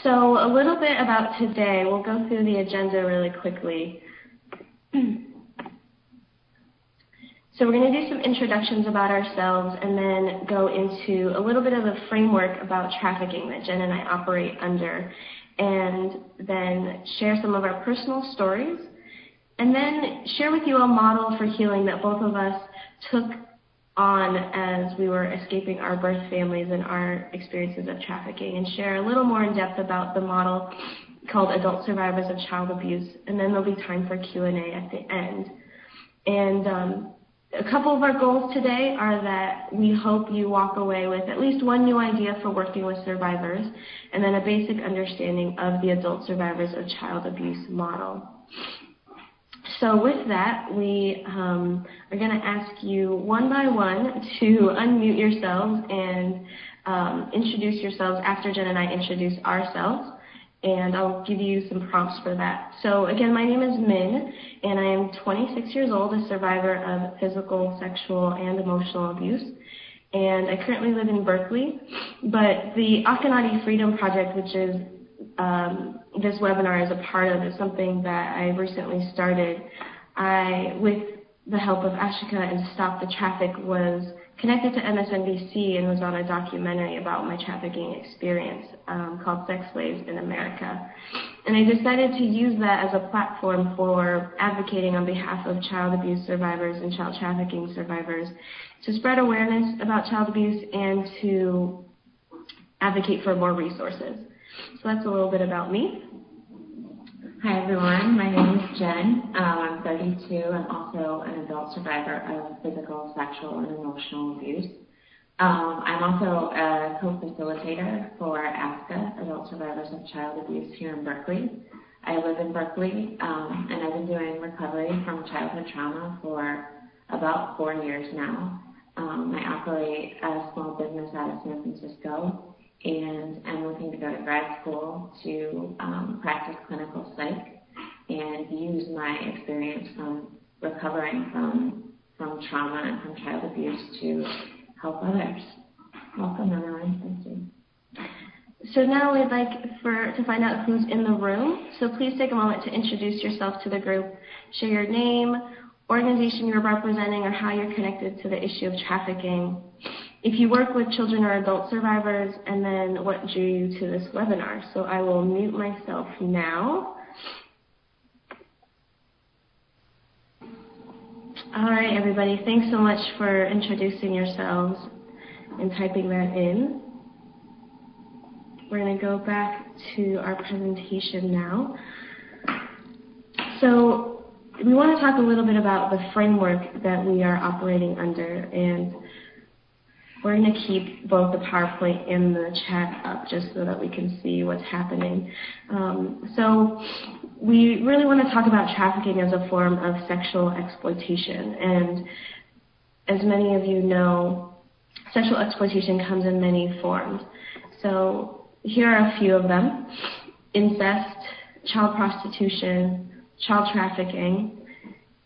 So a little bit about today. We'll go through the agenda really quickly. So we're going to do some introductions about ourselves and then go into a little bit of a framework about trafficking that Jen and I operate under, and then share some of our personal stories, and then share with you a model for healing that both of us took on as we were escaping our birth families and our experiences of trafficking, and share a little more in depth about the model called Adult Survivors of Child Abuse, and then there'll be time for Q&A at the end. And a couple of our goals today are that we hope you walk away with at least one new idea for working with survivors, and then a basic understanding of the Adult Survivors of Child Abuse model. So with that, we are going to ask you one by one to unmute yourselves and introduce yourselves after Jen and I introduce ourselves. And I'll give you some prompts for that. So again, my name is Min, and I am 26 years old, a survivor of physical, sexual, and emotional abuse. And I currently live in Berkeley. But the Akinadi Freedom Project, which is this webinar is a part of, is something that I recently started. I, with the help of Ashika and Stop the Traffic, was connected to MSNBC and was on a documentary about my trafficking experience called Sex Slaves in America. And I decided to use that as a platform for advocating on behalf of child abuse survivors and child trafficking survivors to spread awareness about child abuse and to advocate for more resources. So that's a little bit about me. Hi everyone, my name is Jen. I'm 32. I'm also an adult survivor of physical, sexual, and emotional abuse. I'm also a co-facilitator for ASCA, Adult Survivors of Child Abuse, here in Berkeley. I live in Berkeley, and I've been doing recovery from childhood trauma for about 4 years now. I operate a small business out of San Francisco, and I'm looking to go to grad school to practice clinical psych and use my experience from recovering from trauma and from child abuse to help others. Welcome, everyone. Thank you. So now we'd like to find out who's in the room. So please take a moment to introduce yourself to the group. Share your name, organization you're representing, or how you're connected to the issue of trafficking. If you work with children or adult survivors, and then what drew you to this webinar. So I will mute myself now. All right, everybody, thanks so much for introducing yourselves and typing that in. We're going to go back to our presentation now. So we want to talk a little bit about the framework that we are operating under, and we're going to keep both the PowerPoint and the chat up just so that we can see what's happening. So we really want to talk about trafficking as a form of sexual exploitation. And as many of you know, sexual exploitation comes in many forms. So here are a few of them: incest, child prostitution, child trafficking,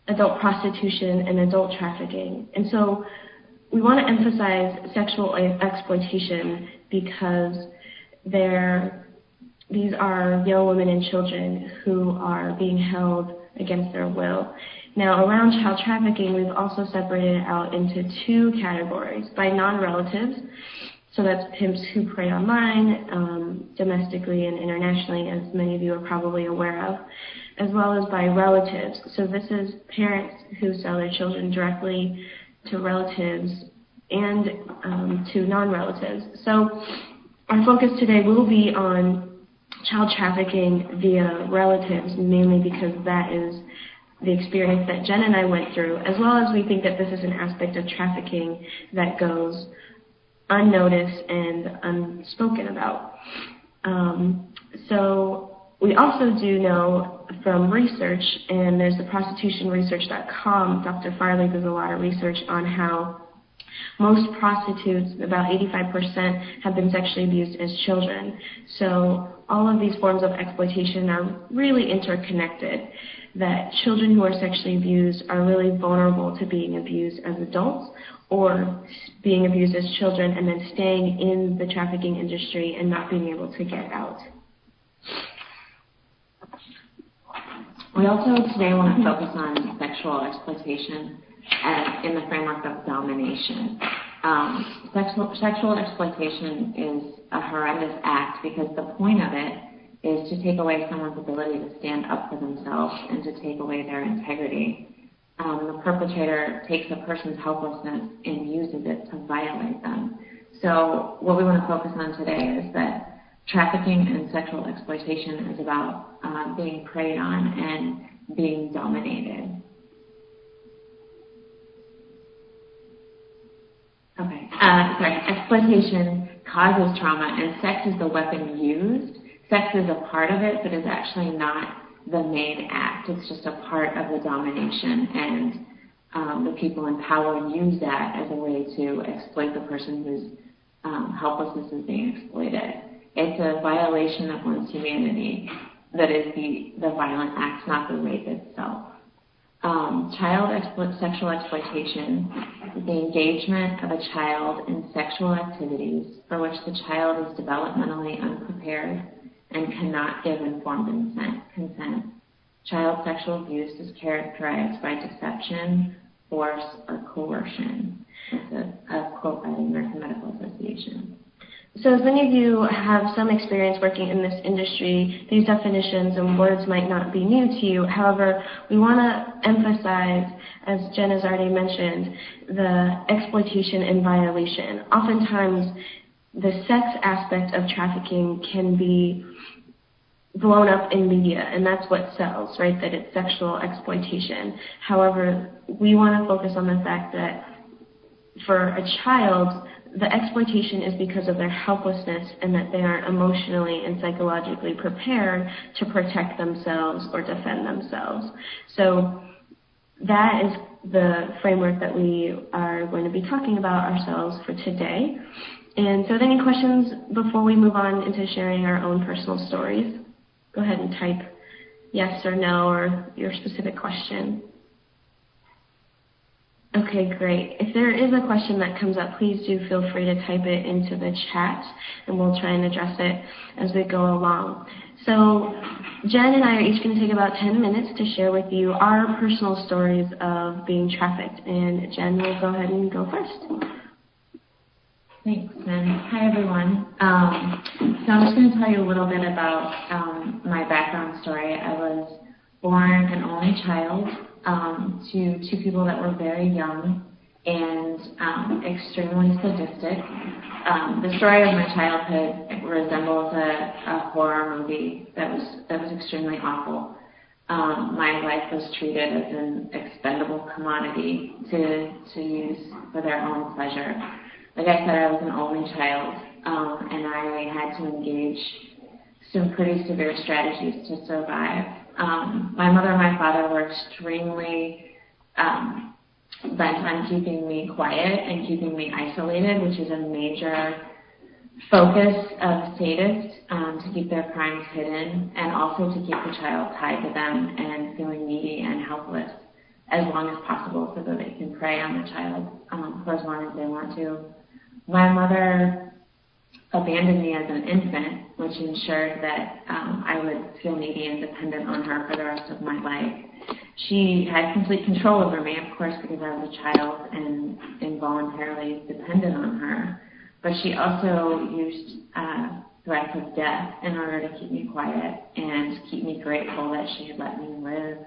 adult prostitution, and adult trafficking. And so we want to emphasize sexual exploitation because these are young women and children who are being held against their will. Now, around child trafficking, we've also separated it out into 2 categories: by non-relatives, so that's pimps who prey online, domestically and internationally, as many of you are probably aware of, as well as by relatives. So this is parents who sell their children directly to relatives and to non-relatives. So our focus today will be on child trafficking via relatives, mainly because that is the experience that Jen and I went through, as well as we think that this is an aspect of trafficking that goes unnoticed and unspoken about. So we also do know from research, and there's the prostitutionresearch.com, Dr. Farley does a lot of research on how most prostitutes, about 85%, have been sexually abused as children. So all of these forms of exploitation are really interconnected, that children who are sexually abused are really vulnerable to being abused as adults or being abused as children and then staying in the trafficking industry and not being able to get out. We also today want to focus on sexual exploitation in the framework of domination. Sexual exploitation is a horrendous act because the point of it is to take away someone's ability to stand up for themselves and to take away their integrity. The perpetrator takes a person's helplessness and uses it to violate them. So what we want to focus on today is that trafficking and sexual exploitation is about being preyed on and being dominated. Okay, exploitation causes trauma, and sex is the weapon used. Sex is a part of it, but is actually not the main act. It's just a part of the domination, and the people in power use that as a way to exploit the person whose helplessness is being exploited. It's a violation of one's humanity that is the violent act, not the rape itself. Sexual exploitation is the engagement of a child in sexual activities for which the child is developmentally unprepared and cannot give informed consent. Child sexual abuse is characterized by deception, force, or coercion. That's a quote by the American Medical Association. So as many of you have some experience working in this industry, these definitions and words might not be new to you. However, we want to emphasize, as Jen has already mentioned, the exploitation and violation. Oftentimes, the sex aspect of trafficking can be blown up in media, and that's what sells, right? That it's sexual exploitation. However, we want to focus on the fact that for a child, the exploitation is because of their helplessness and that they aren't emotionally and psychologically prepared to protect themselves or defend themselves. So that is the framework that we are going to be talking about ourselves for today. And so any questions before we move on into sharing our own personal stories? Go ahead and type yes or no or your specific question. Okay, great. If there is a question that comes up, please do feel free to type it into the chat, and we'll try and address it as we go along. So Jen and I are each going to take about 10 minutes to share with you our personal stories of being trafficked. And Jen will go ahead and go first. Thanks, Jen. Hi, everyone. So I'm just going to tell you a little bit about my background story. I was born an only child to two people that were very young and extremely sadistic. The story of my childhood resembles a horror movie that was extremely awful. My life was treated as an expendable commodity to use for their own pleasure. Like I said, I was an only child, and I had to engage some pretty severe strategies to survive. My mother and my father were extremely bent on keeping me quiet and keeping me isolated, which is a major focus of sadists, to keep their crimes hidden and also to keep the child tied to them and feeling needy and helpless as long as possible so that they can prey on the child for as long as they want to. My mother abandoned me as an infant, which ensured that I would feel needy and dependent on her for the rest of my life. She had complete control over me, of course, because I was a child and involuntarily dependent on her. But she also used threats of death in order to keep me quiet and keep me grateful that she had let me live